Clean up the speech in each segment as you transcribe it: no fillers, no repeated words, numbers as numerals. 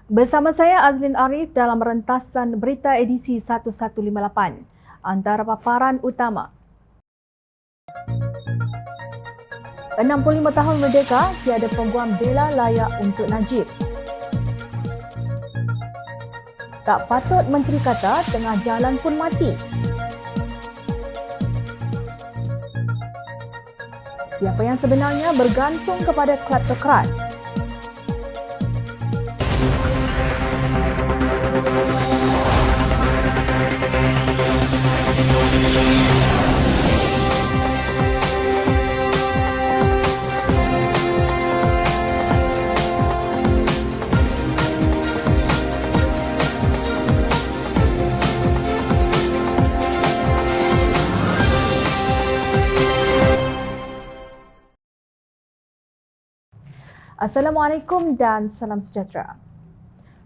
Bersama saya Azlin Arif dalam rentasan berita edisi 1158. Antara paparan utama. 65 tahun merdeka, tiada peguam bela layak untuk Najib. Tak patut menteri kata tengah jalan pun mati. Siapa yang sebenarnya bergantung kepada kleptokrat. Assalamualaikum dan salam sejahtera.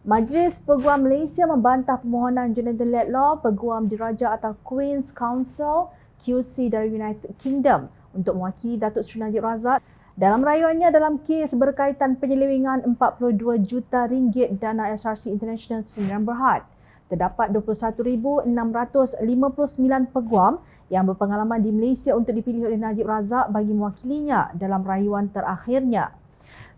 Majlis Peguam Malaysia membantah permohonan Jonathan Laidlaw, Peguam Diraja atau Queen's Counsel QC dari United Kingdom untuk mewakili Datuk Seri Najib Razak dalam rayuannya dalam kes berkaitan penyelewengan 42 juta ringgit dana SRC International Sdn Bhd. Terdapat 21,659 peguam yang berpengalaman di Malaysia untuk dipilih oleh Najib Razak bagi mewakilinya dalam rayuan terakhirnya.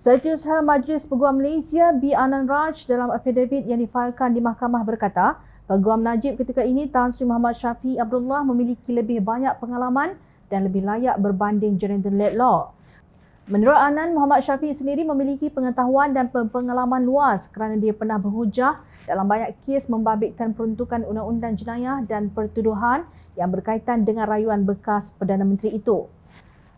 Setiausaha Majlis Peguam Malaysia B. Anand Raj dalam affidavit yang difailkan di mahkamah berkata, Peguam Najib ketika ini Tan Sri Muhammad Shafie Abdullah memiliki lebih banyak pengalaman dan lebih layak berbanding Jonathan Laidlaw. Menurut Anand, Muhammad Shafie sendiri memiliki pengetahuan dan pengalaman luas kerana dia pernah berhujah dalam banyak kes membabitkan peruntukan undang-undang jenayah dan pertuduhan yang berkaitan dengan rayuan bekas Perdana Menteri itu.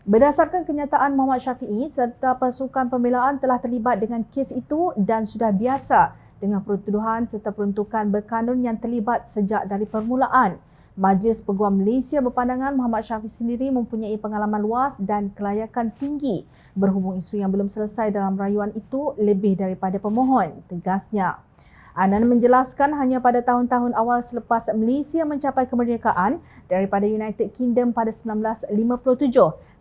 Berdasarkan kenyataan Muhammad Shafie serta pasukan pembelaan telah terlibat dengan kes itu dan sudah biasa dengan pertuduhan serta peruntukan berkanun yang terlibat sejak dari permulaan. Majlis Peguam Malaysia berpandangan Muhammad Shafie sendiri mempunyai pengalaman luas dan kelayakan tinggi berhubung isu yang belum selesai dalam rayuan itu lebih daripada pemohon, tegasnya. Anand menjelaskan hanya pada tahun-tahun awal selepas Malaysia mencapai kemerdekaan daripada United Kingdom pada 1957,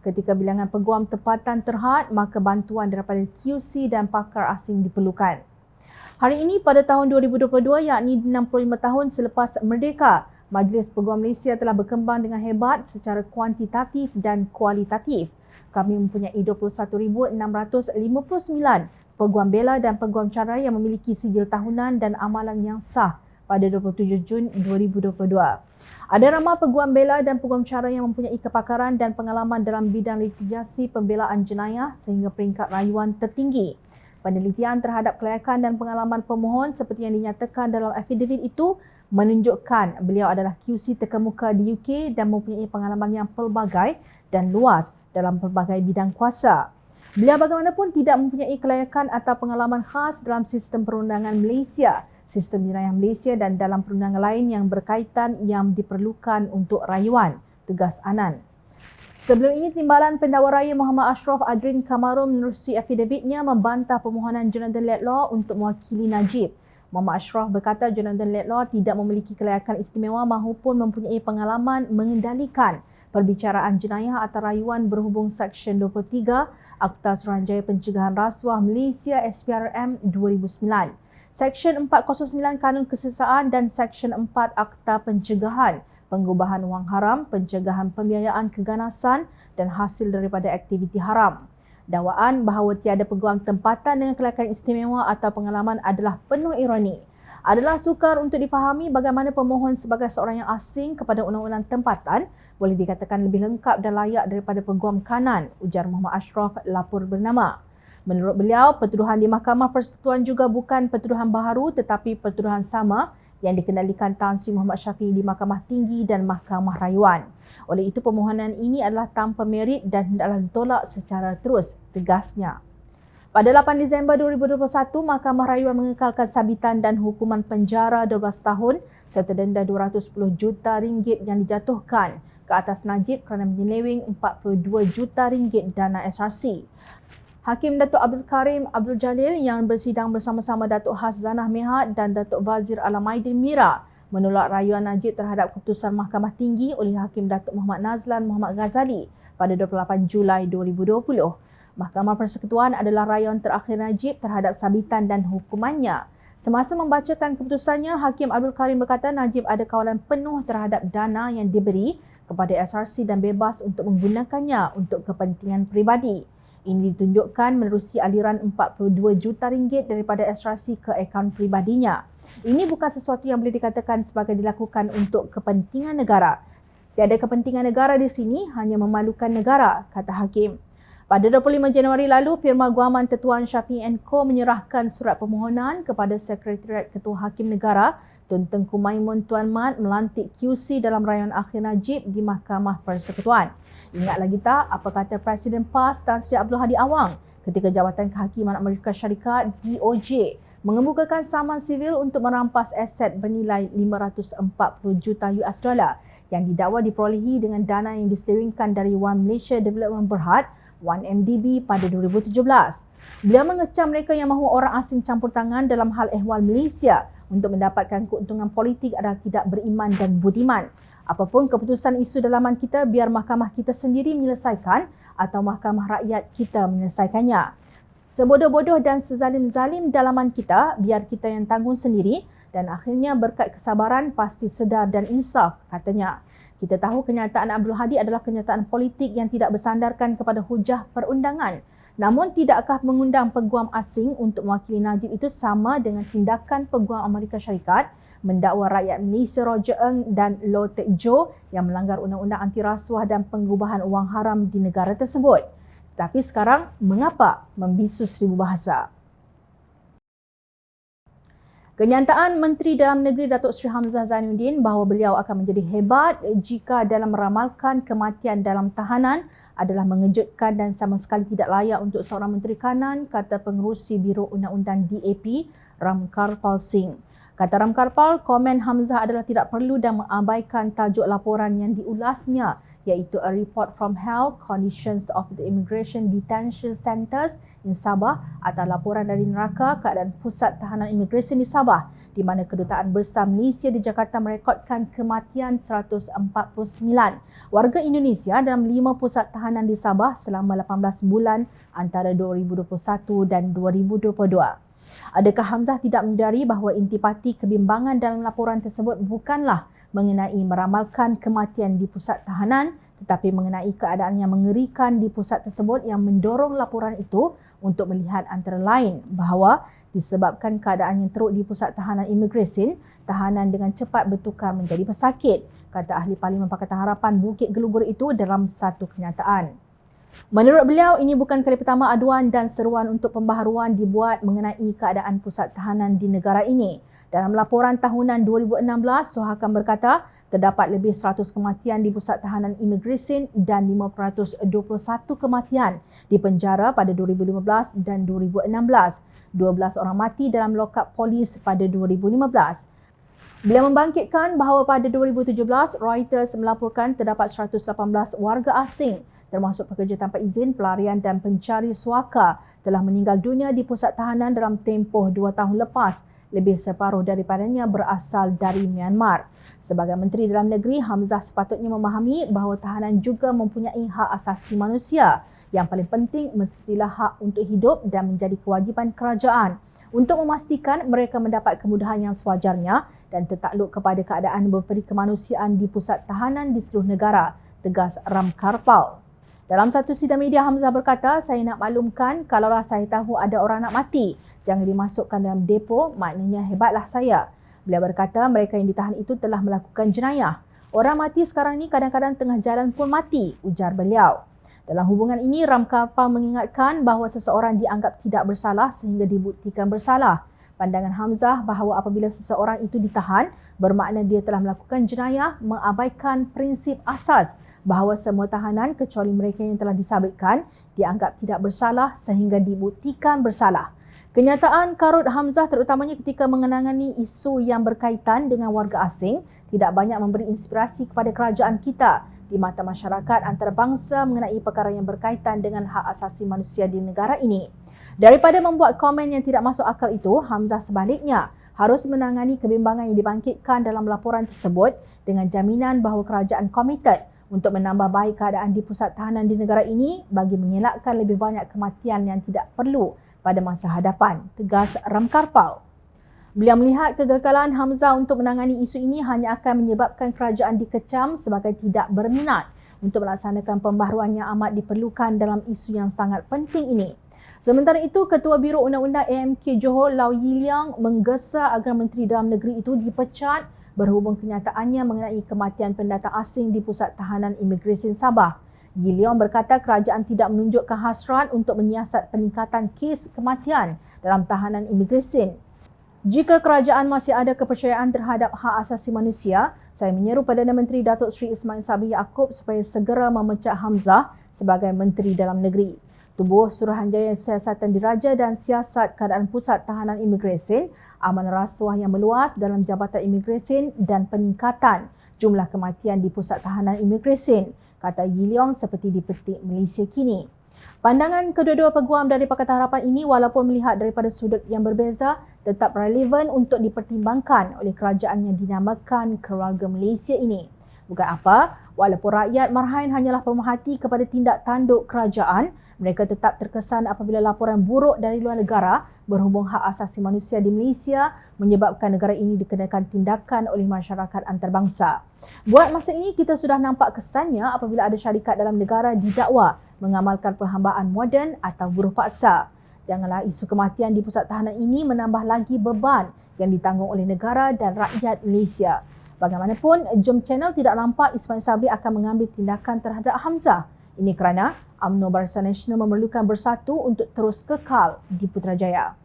ketika bilangan peguam tempatan terhad, maka bantuan daripada QC dan pakar asing diperlukan. Hari ini pada tahun 2022, yakni 65 tahun selepas merdeka, Majlis Peguam Malaysia telah berkembang dengan hebat secara kuantitatif dan kualitatif. Kami mempunyai 21,659 peguam bela dan peguam cara yang memiliki sijil tahunan dan amalan yang sah pada 27 Jun 2022. Ada ramai peguam bela dan peguam cara yang mempunyai kepakaran dan pengalaman dalam bidang litigasi pembelaan jenayah sehingga peringkat rayuan tertinggi. Penelitian terhadap kelayakan dan pengalaman pemohon seperti yang dinyatakan dalam affidavit itu menunjukkan beliau adalah QC terkemuka di UK dan mempunyai pengalaman yang pelbagai dan luas dalam pelbagai bidang kuasa. Beliau bagaimanapun tidak mempunyai kelayakan atau pengalaman khas dalam sistem perundangan Malaysia, sistem jenayah Malaysia dan dalam perundangan lain yang berkaitan yang diperlukan untuk rayuan, tegas Anand. Sebelum ini, Timbalan Pendakwa Raya Muhammad Ashraf Adrin Kamarum menerusi affidavitnya membantah permohonan Jonathan Laidlaw untuk mewakili Najib. Muhammad Ashraf berkata Jonathan Laidlaw tidak memiliki kelayakan istimewa maupun mempunyai pengalaman mengendalikan perbicaraan jenayah atau rayuan berhubung Seksyen 23 Akta Suruhanjaya Pencegahan Rasuah Malaysia SPRM 2009. Seksyen 409 Kanun Kesesaan dan Seksyen 4 Akta Pencegahan Pengubahan Wang Haram, Pencegahan Pembiayaan Keganasan dan hasil daripada aktiviti haram. Dakwaan bahawa tiada peguam tempatan dengan kelayakan istimewa atau pengalaman adalah penuh ironi. Adalah sukar untuk difahami bagaimana pemohon sebagai seorang yang asing kepada undang-undang tempatan boleh dikatakan lebih lengkap dan layak daripada peguam kanan, ujar Muhammad Ashraf lapor bernama. Menurut beliau, pertuduhan di Mahkamah Persekutuan juga bukan pertuduhan baharu tetapi pertuduhan sama yang dikendalikan Tan Sri Muhammad Shafie di Mahkamah Tinggi dan Mahkamah Rayuan. Oleh itu, permohonan ini adalah tanpa merit dan hendaklah ditolak secara terus, tegasnya. Pada 8 Disember 2021, Mahkamah Rayuan mengekalkan sabitan dan hukuman penjara 12 tahun serta denda 210 juta ringgit yang dijatuhkan ke atas Najib kerana menyeleweng 42 juta ringgit dana SRC. Hakim Datuk Abdul Karim Abdul Jalil yang bersidang bersama-sama Datuk Hassanah Mehat dan Datuk Wazir Alamaidin Mira menolak rayuan Najib terhadap keputusan Mahkamah Tinggi oleh Hakim Datuk Muhammad Nazlan Muhammad Ghazali pada 28 Julai 2020. Mahkamah Persekutuan adalah rayuan terakhir Najib terhadap sabitan dan hukumannya. Semasa membacakan keputusannya, Hakim Abdul Karim berkata Najib ada kawalan penuh terhadap dana yang diberi kepada SRC dan bebas untuk menggunakannya untuk kepentingan peribadi. Ini ditunjukkan menerusi aliran 42 juta ringgit daripada SRC ke akaun peribadinya. Ini bukan sesuatu yang boleh dikatakan sebagai dilakukan untuk kepentingan negara. Tiada kepentingan negara di sini, hanya memalukan negara, kata Hakim. Pada 25 Januari lalu, firma guaman Tetuan Syafiee & Co menyerahkan surat permohonan kepada Sekretariat Ketua Hakim Negara Tun Tengku Maimun Tuan Mat melantik QC dalam rayuan akhir Najib di Mahkamah Persekutuan. Ingat lagi tak apa kata Presiden PAS Tan Sri Abdul Hadi Awang ketika Jabatan Kehakiman Amerika Syarikat DOJ mengemukakan saman sivil untuk merampas aset bernilai 540 juta US dollar yang didakwa diperolehi dengan dana yang diselewengkan dari One Malaysia Development Berhad 1MDB pada 2017. Beliau mengecam mereka yang mahu orang asing campur tangan dalam hal ehwal Malaysia untuk mendapatkan keuntungan politik adalah tidak beriman dan budiman. Apapun keputusan isu dalaman kita, biar mahkamah kita sendiri menyelesaikan atau mahkamah rakyat kita menyelesaikannya. Sebodoh-bodoh dan sezalim-zalim dalaman kita, biar kita yang tanggung sendiri dan akhirnya berkat kesabaran pasti sedar dan insaf, katanya. Kita tahu kenyataan Abdul Hadi adalah kenyataan politik yang tidak bersandarkan kepada hujah perundangan. Namun tidakkah mengundang peguam asing untuk mewakili Najib itu sama dengan tindakan peguam Amerika Syarikat mendakwa rakyat Malaysia Roger Ng dan Low Teck Jo yang melanggar undang-undang anti rasuah dan pengubahan wang haram di negara tersebut. Tapi sekarang, mengapa membisu seribu bahasa? Kenyataan Menteri Dalam Negeri Datuk Seri Hamzah Zainuddin bahawa beliau akan menjadi hebat jika dalam meramalkan kematian dalam tahanan adalah mengejutkan dan sama sekali tidak layak untuk seorang Menteri Kanan, kata Pengerusi Biro Undang-Undang DAP, Ramkarpal Singh. Kata Ramkarpal, komen Hamzah adalah tidak perlu dan mengabaikan tajuk laporan yang diulasnya iaitu A Report from Hell, Conditions of the Immigration Detention Centres in Sabah atau laporan dari neraka keadaan pusat tahanan imigresen di Sabah di mana Kedutaan Besar Malaysia di Jakarta merekodkan kematian 149 warga Indonesia dalam 5 pusat tahanan di Sabah selama 18 bulan antara 2021 dan 2022. Adakah Hamzah tidak menyedari bahawa intipati kebimbangan dalam laporan tersebut bukanlah mengenai meramalkan kematian di pusat tahanan tetapi mengenai keadaan yang mengerikan di pusat tersebut yang mendorong laporan itu untuk melihat antara lain bahawa disebabkan keadaan yang teruk di pusat tahanan imigresen, tahanan dengan cepat bertukar menjadi pesakit, kata Ahli Parlimen Pakatan Harapan Bukit Gelugor itu dalam satu kenyataan. Menurut beliau, ini bukan kali pertama aduan dan seruan untuk pembaharuan dibuat mengenai keadaan pusat tahanan di negara ini. Dalam laporan tahunan 2016, Sohakam berkata, terdapat lebih 100 kematian di pusat tahanan imigresen dan 521 kematian di penjara pada 2015 dan 2016. 12 orang mati dalam lokap polis pada 2015. Beliau membangkitkan bahawa pada 2017, Reuters melaporkan terdapat 118 warga asing termasuk pekerja tanpa izin, pelarian dan pencari suaka telah meninggal dunia di pusat tahanan dalam tempoh 2 tahun lepas. Lebih separuh daripadanya berasal dari Myanmar. Sebagai Menteri Dalam Negeri, Hamzah sepatutnya memahami bahawa tahanan juga mempunyai hak asasi manusia. Yang paling penting mestilah hak untuk hidup dan menjadi kewajipan kerajaan untuk memastikan mereka mendapat kemudahan yang sewajarnya dan tertakluk kepada keadaan berperi kemanusiaan di pusat tahanan di seluruh negara, tegas Ramkarpal. Dalam satu sidang media, Hamzah berkata, saya nak maklumkan kalaulah saya tahu ada orang nak mati, jangan dimasukkan dalam depo, maknanya hebatlah saya. Beliau berkata mereka yang ditahan itu telah melakukan jenayah. Orang mati sekarang ni kadang-kadang tengah jalan pun mati, ujar beliau. Dalam hubungan ini, Ramkarpal mengingatkan bahawa seseorang dianggap tidak bersalah sehingga dibuktikan bersalah. Pandangan Hamzah bahawa apabila seseorang itu ditahan, bermakna dia telah melakukan jenayah, mengabaikan prinsip asas bahawa semua tahanan kecuali mereka yang telah disabitkan dianggap tidak bersalah sehingga dibuktikan bersalah. Kenyataan karut Hamzah terutamanya ketika mengenangani isu yang berkaitan dengan warga asing tidak banyak memberi inspirasi kepada kerajaan kita di mata masyarakat antarabangsa mengenai perkara yang berkaitan dengan hak asasi manusia di negara ini. Daripada membuat komen yang tidak masuk akal itu, Hamzah sebaliknya harus menangani kebimbangan yang dibangkitkan dalam laporan tersebut dengan jaminan bahawa kerajaan komited untuk menambah baik keadaan di pusat tahanan di negara ini bagi mengelakkan lebih banyak kematian yang tidak perlu pada masa hadapan, tegas Ramkarpal. Beliau melihat kegagalan Hamzah untuk menangani isu ini hanya akan menyebabkan kerajaan dikecam sebagai tidak berminat untuk melaksanakan pembaharuan yang amat diperlukan dalam isu yang sangat penting ini. Sementara itu, Ketua Biro Undang-Undang AMK Johor Lau Yiliang menggesa agar Menteri Dalam Negeri itu dipecat berhubung kenyataannya mengenai kematian pendatang asing di Pusat Tahanan Imigresen Sabah. Yiliang berkata kerajaan tidak menunjukkan hasrat untuk menyiasat peningkatan kes kematian dalam tahanan imigresen. Jika kerajaan masih ada kepercayaan terhadap hak asasi manusia, saya menyeru Perdana Menteri Datuk Seri Ismail Sabri Yaakob supaya segera memecat Hamzah sebagai Menteri Dalam Negeri. Tubuh Suruhanjaya Siasatan Diraja dan Siasat Keadaan Pusat Tahanan Imigresen aman rasuah yang meluas dalam Jabatan Imigresen dan peningkatan jumlah kematian di Pusat Tahanan Imigresen, kata Yiliang seperti dipetik Malaysia Kini. Pandangan kedua-dua peguam dari Pakatan Harapan ini walaupun melihat daripada sudut yang berbeza tetap relevan untuk dipertimbangkan oleh kerajaan yang dinamakan Keluarga Malaysia ini. Bukan apa, walaupun rakyat Marhain hanyalah pemerhati kepada tindak tanduk kerajaan, mereka tetap terkesan apabila laporan buruk dari luar negara berhubung hak asasi manusia di Malaysia menyebabkan negara ini dikenakan tindakan oleh masyarakat antarabangsa. Buat masa ini, kita sudah nampak kesannya apabila ada syarikat dalam negara didakwa mengamalkan perhambaan moden atau buruh paksa. Janganlah isu kematian di pusat tahanan ini menambah lagi beban yang ditanggung oleh negara dan rakyat Malaysia. Bagaimanapun, Jom Channel tidak nampak Ismail Sabri akan mengambil tindakan terhadap Hamzah. Ini kerana UMNO Barisan Nasional memerlukan bersatu untuk terus kekal di Putrajaya.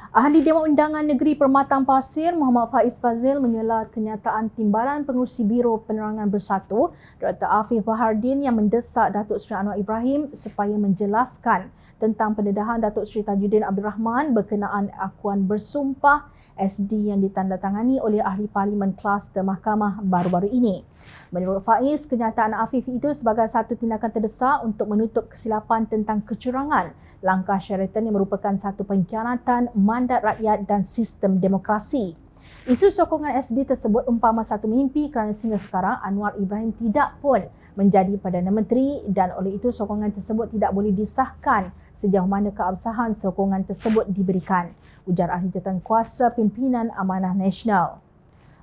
Ahli Dewan Undangan Negeri Permatang Pasir Muhammad Faiz Fazil menyela kenyataan Timbalan Pengurusi Biro Penerangan Bersatu Dr. Afif Bahardin yang mendesak Datuk Seri Anwar Ibrahim supaya menjelaskan tentang pendedahan Datuk Seri Tajuddin Abdul Rahman berkenaan akuan bersumpah SD yang ditandatangani oleh Ahli Parlimen Kluster Mahkamah baru-baru ini. Menurut Faiz, kenyataan Afif itu sebagai satu tindakan terdesak untuk menutup kesilapan tentang kecurangan langkah Sheraton yang merupakan satu pengkhianatan mandat rakyat dan sistem demokrasi. Isu sokongan SD tersebut umpama satu mimpi kerana sehingga sekarang Anwar Ibrahim tidak pun menjadi Perdana Menteri dan oleh itu sokongan tersebut tidak boleh disahkan sejauh mana keabsahan sokongan tersebut diberikan, ujar Ahli Jawatankuasa Pimpinan Amanah Nasional.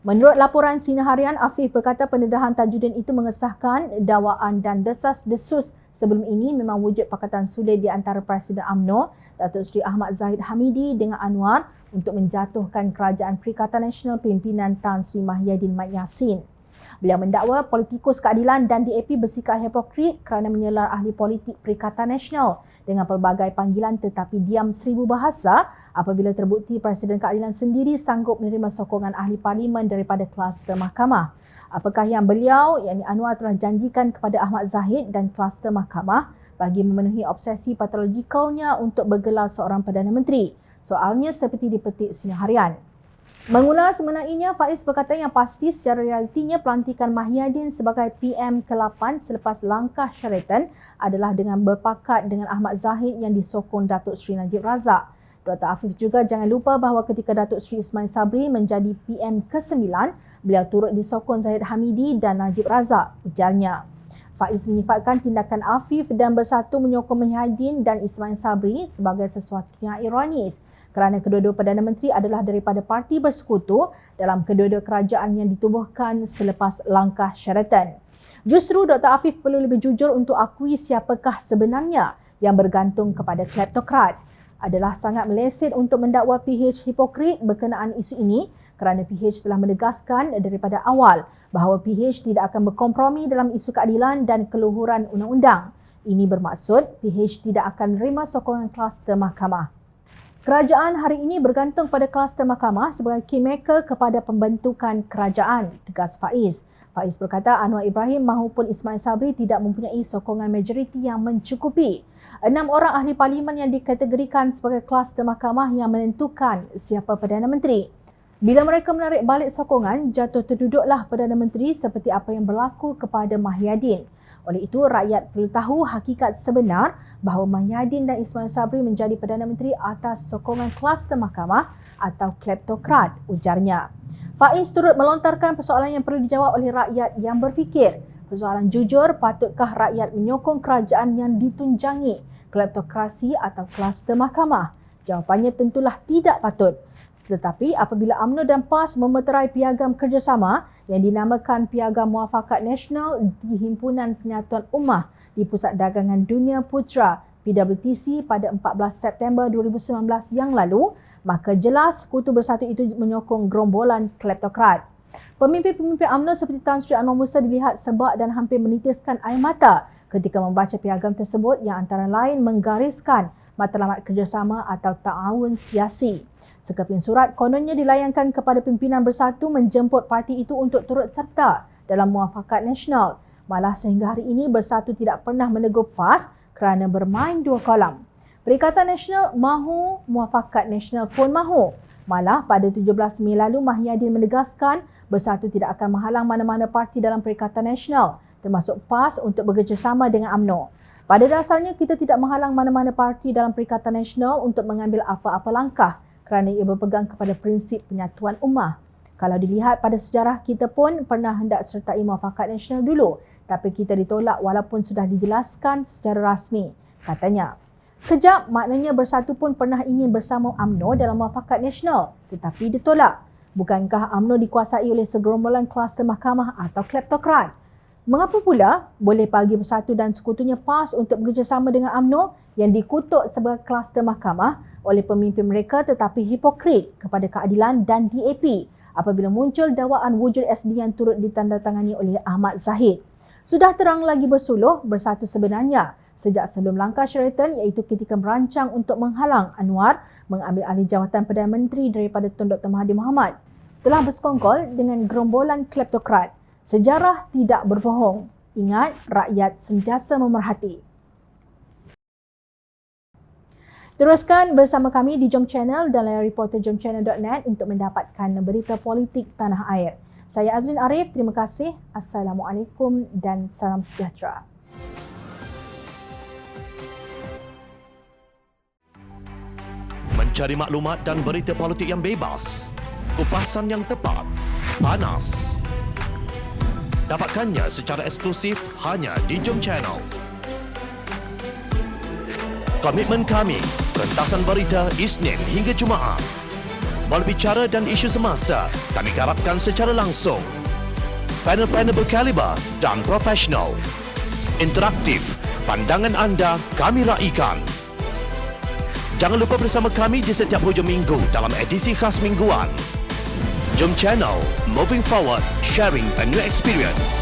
Menurut laporan Sinar Harian, Afif berkata pendedahan Tajuddin itu mengesahkan dakwaan dan desas-desus sebelum ini memang wujud pakatan sulit di antara Presiden UMNO, Datuk Seri Ahmad Zahid Hamidi dengan Anwar untuk menjatuhkan Kerajaan Perikatan Nasional pimpinan Tan Sri Mahyadin Mat Yassin. Beliau mendakwa politikus keadilan dan DAP bersikap hipokrit kerana menyelar ahli politik Perikatan Nasional dengan pelbagai panggilan tetapi diam 1000 bahasa apabila terbukti Presiden Keadilan sendiri sanggup menerima sokongan ahli parlimen daripada kluster mahkamah. Apakah yang beliau, yakni Anwar, telah janjikan kepada Ahmad Zahid dan kluster mahkamah bagi memenuhi obsesi patologikalnya untuk bergelar seorang Perdana Menteri? Soalnya seperti dipetik Sinar Harian. Mengulas mengenainya, Faiz berkata yang pasti secara realitinya pelantikan Mahyadin sebagai PM ke-8 selepas langkah Sheraton adalah dengan berpakat dengan Ahmad Zahid yang disokong Datuk Seri Najib Razak. Dr. Afif juga jangan lupa bahawa ketika Datuk Seri Ismail Sabri menjadi PM ke-9, beliau turut disokong Zahid Hamidi dan Najib Razak, ujarnya. Faiz menyifatkan tindakan Afif dan Bersatu menyokong Mahyadin dan Ismail Sabri sebagai sesuatu yang ironis kerana kedua-dua Perdana Menteri adalah daripada parti bersekutu dalam kedua-dua kerajaan yang ditubuhkan selepas langkah Sheraton. Justru Dr. Afif perlu lebih jujur untuk akui siapakah sebenarnya yang bergantung kepada kleptokrat. Adalah sangat meleset untuk mendakwa PH hipokrit berkenaan isu ini kerana PH telah menegaskan daripada awal bahawa PH tidak akan berkompromi dalam isu keadilan dan keluhuran undang-undang. Ini bermaksud PH tidak akan menerima sokongan kluster mahkamah. Kerajaan hari ini bergantung pada kluster mahkamah sebagai keymaker kepada pembentukan kerajaan, tegas Faiz. Faiz berkata Anwar Ibrahim mahupun Ismail Sabri tidak mempunyai sokongan majoriti yang mencukupi. 6 orang ahli parlimen yang dikategorikan sebagai kluster mahkamah yang menentukan siapa Perdana Menteri. Bila mereka menarik balik sokongan, jatuh terduduklah Perdana Menteri seperti apa yang berlaku kepada Mahyadin. Oleh itu, rakyat perlu tahu hakikat sebenar bahawa Mahyadin dan Ismail Sabri menjadi Perdana Menteri atas sokongan kluster mahkamah atau kleptokrat, ujarnya. Faiz turut melontarkan persoalan yang perlu dijawab oleh rakyat yang berfikir. Persoalan jujur, patutkah rakyat menyokong kerajaan yang ditunjangi kleptokrasi atau kluster mahkamah? Jawapannya tentulah tidak patut. Tetapi apabila UMNO dan PAS memeterai piagam kerjasama yang dinamakan Piagam Muafakat Nasional di Himpunan Penyatuan Ummah di Pusat Dagangan Dunia Putra PWTC pada 14 September 2019 yang lalu, maka jelas Sekutu Bersatu itu menyokong gerombolan kleptokrat. Pemimpin-pemimpin UMNO seperti Tan Sri Anwar Musa dilihat sebab dan hampir menitiskan air mata ketika membaca piagam tersebut yang antara lain menggariskan matlamat kerjasama atau ta'awun siasi. Sekeping surat kononnya dilayangkan kepada pimpinan Bersatu menjemput parti itu untuk turut serta dalam Muafakat Nasional. Malah sehingga hari ini Bersatu tidak pernah menegur PAS kerana bermain dua kolam. Perikatan Nasional mahu, Muafakat Nasional pun mahu. Malah pada 17 Mei lalu Mahyadin menegaskan Bersatu tidak akan menghalang mana-mana parti dalam Perikatan Nasional termasuk PAS untuk bekerjasama dengan UMNO. Pada dasarnya kita tidak menghalang mana-mana parti dalam Perikatan Nasional untuk mengambil apa-apa langkah kerana ia berpegang kepada prinsip penyatuan ummah. Kalau dilihat pada sejarah, kita pun pernah hendak sertai Muafakat Nasional dulu, tapi kita ditolak walaupun sudah dijelaskan secara rasmi, katanya. Kejap, maknanya Bersatu pun pernah ingin bersama UMNO dalam Muafakat Nasional, tetapi ditolak. Bukankah UMNO dikuasai oleh segerombolan kluster mahkamah atau kleptokrat? Mengapa pula boleh bagi Bersatu dan sekutunya PAS untuk bekerjasama dengan UMNO yang dikutuk sebagai kluster mahkamah oleh pemimpin mereka tetapi hipokrit kepada keadilan dan DAP apabila muncul dakwaan wujud SD yang turut ditandatangani oleh Ahmad Zahid. Sudah terang lagi bersuluh Bersatu sebenarnya sejak sebelum langkah Sheraton, iaitu ketika merancang untuk menghalang Anwar mengambil alih jawatan Perdana Menteri daripada Tun Dr. Mahathir Mohamad, telah bersekongkol dengan gerombolan kleptokrat. Sejarah tidak berbohong. Ingat, rakyat sentiasa memerhati. Teruskan bersama kami di Jom Channel dan layar reporter jomchannel.net untuk mendapatkan berita politik tanah air. Saya Azrin Arif, terima kasih. Assalamualaikum dan salam sejahtera. Mencari maklumat dan berita politik yang bebas, kupasan yang tepat, panas. Dapatkannya secara eksklusif hanya di Jom Channel. Komitmen kami, pentasan berita Isnin hingga Jumaat. Berbicara dan isu semasa, kami garapkan secara langsung. Panel-panel berkaliber dan profesional. Interaktif, pandangan anda kami raikan. Jangan lupa bersama kami di setiap hujung minggu dalam edisi khas mingguan. Jom Channel, moving forward, sharing a new experience.